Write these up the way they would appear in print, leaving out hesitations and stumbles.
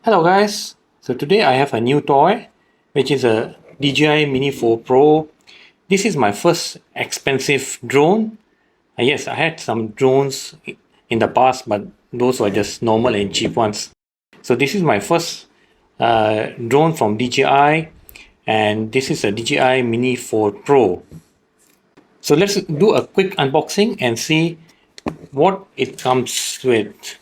Hello guys, so today I have a new toy which is a DJI Mini 4 Pro. This is my first expensive drone. Yes, I had some drones in the past, but those were just normal and cheap ones. So this is my first drone from DJI, and this is a DJI Mini 4 Pro. So let's do a quick unboxing and see what it comes with.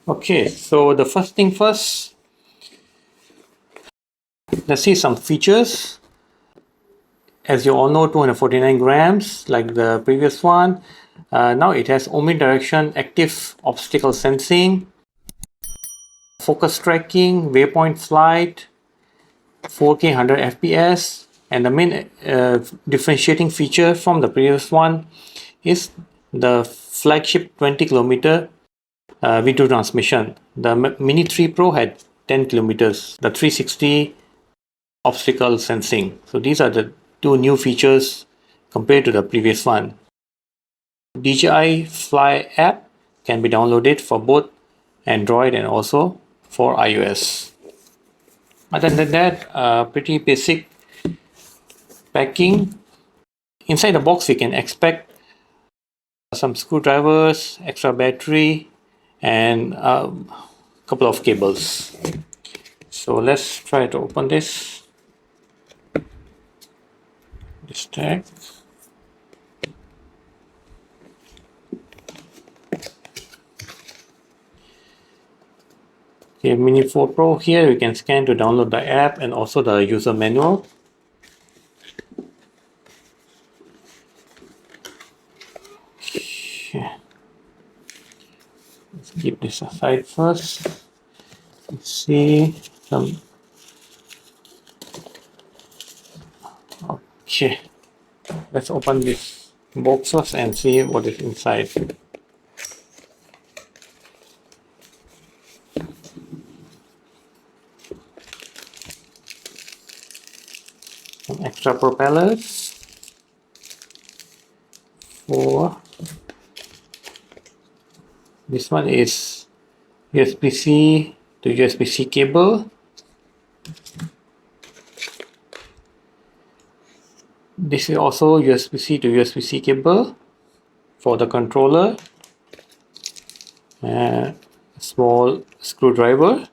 Okay, so the first thing first, let's see some features. As you all know, 249 grams like the previous one. Now it has omnidirectional active obstacle sensing, focus tracking, waypoint flight, 4K 100 FPS, and the main differentiating feature from the previous one is the flagship 20 kilometer video transmission. The Mini 3 Pro had 10 kilometers, the 360 obstacle sensing. So these are the two new features compared to the previous one. DJI Fly app can be downloaded for both Android and also for iOS. Other than that, pretty basic packing. Inside the box we can expect some screwdrivers, extra battery, and a couple of cables. So let's try to open this tag. Okay, Mini 4 Pro. Here we can scan to download the app and also the user manual. Okay. Let's keep this aside first. Let's see some. Okay, let's open this box first and see what is inside. Some extra propellers for this one is USB-C to USB-C cable. This is also USB-C to USB-C cable for the controller. A small screwdriver.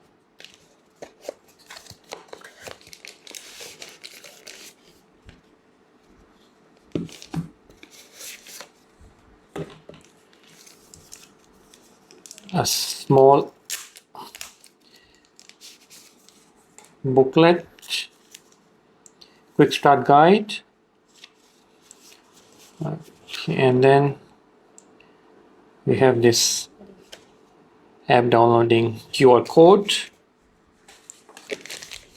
A small booklet, quick start guide. Okay, and then we have this app downloading QR code.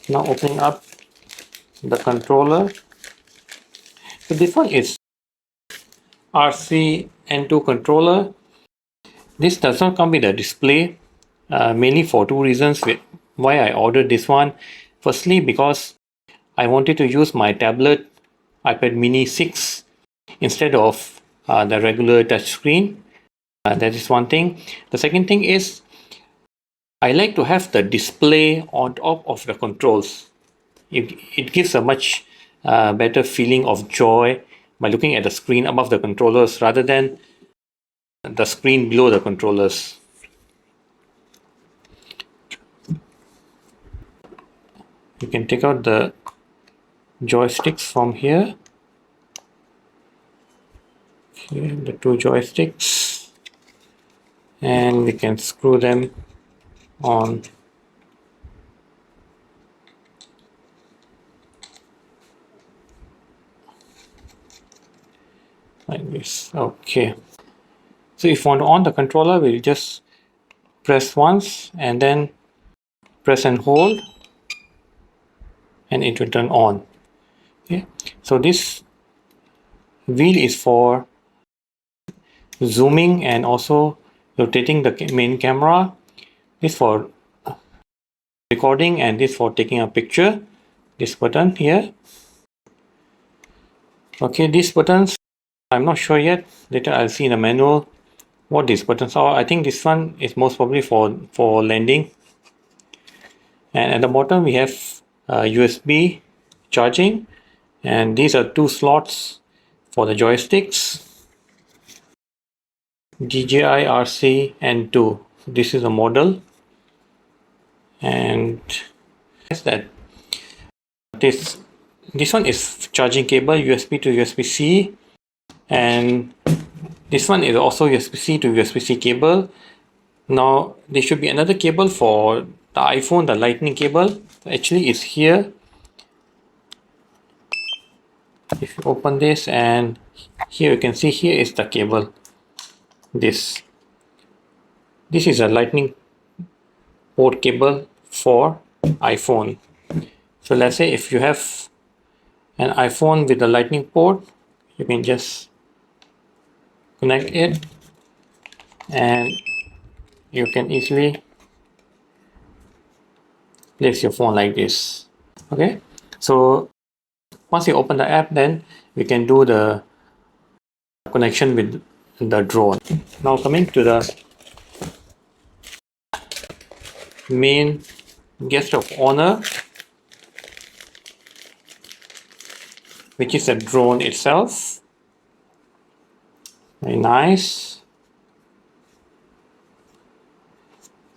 Now opening up the controller. So this one is RC-N2 controller. This does not come with a display, mainly for two reasons why I ordered this one. Firstly, because I wanted to use my tablet iPad Mini 6 instead of the regular touchscreen. That is one thing. The second thing is I like to have the display on top of the controls. It gives a much better feeling of joy by looking at the screen above the controllers rather than the screen below the controllers. You can take out the joysticks from here. Okay, the two joysticks, and we can screw them on. Like this. Okay. So if you want to on the controller, we'll just press once and then press and hold, and it will turn on. Okay. So this wheel is for zooming and also rotating the main camera. This for recording, and this for taking a picture. This button here. Okay, these buttons, I'm not sure yet. Later I'll see in the manual what these buttons are. I think this one is most probably for landing. And at the bottom we have USB charging, and these are two slots for the joysticks. DJI RC N2. This is a model, and that this one is charging cable USB to USB-C, and this one is also USB-C to USB-C cable. Now there should be another cable for the iPhone, the lightning cable. Actually it's here. If you open this, and here you can see, here is the cable. This is a lightning port cable for iPhone. So let's say if you have an iPhone with a lightning port, you can just connect it and you can easily place your phone like this. Okay, so once you open the app, then we can do the connection with the drone. Now coming to the main guest of honor, which is the drone itself. Very nice.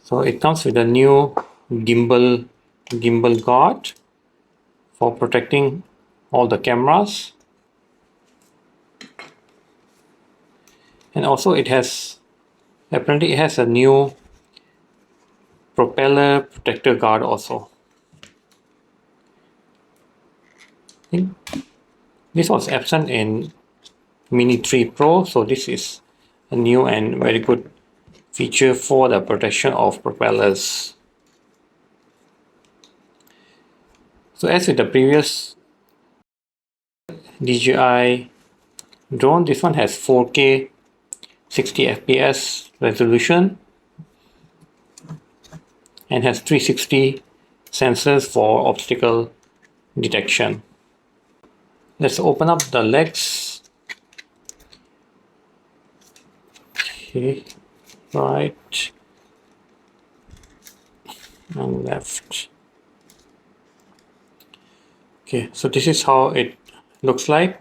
So it comes with a new gimbal guard for protecting all the cameras, and also it has, apparently it has a new propeller protector guard also. I think this was absent in Mini 3 Pro, so this is a new and very good feature for the protection of propellers. So as with the previous DJI drone, this one has 4K 60 FPS resolution and has 360 sensors for obstacle detection. Let's open up the legs. Okay, right and left. Okay, so this is how it looks like.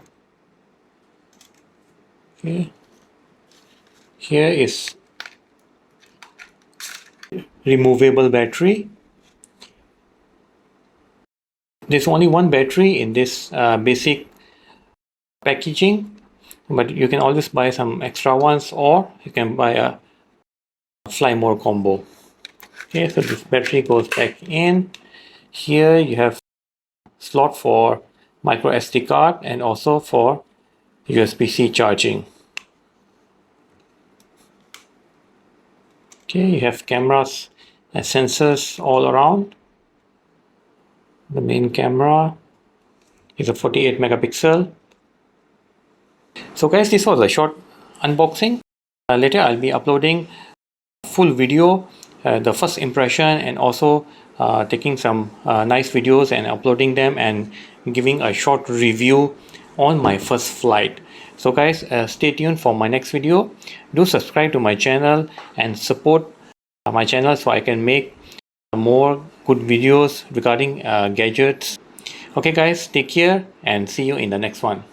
Okay, here is removable battery. There's only one battery in this basic packaging, but you can always buy some extra ones, or you can buy a fly more combo. Okay, so this battery goes back in. Here you have slot for micro SD card and also for USB-C charging. Okay, you have cameras and sensors all around. The main camera is a 48 megapixel. So guys, this was a short unboxing. Later I'll be uploading full video, the first impression, and also taking some nice videos and uploading them and giving a short review on my first flight. So guys, stay tuned for my next video. Do subscribe to my channel and support my channel so I can make more good videos regarding gadgets. Okay guys, take care and see you in the next one.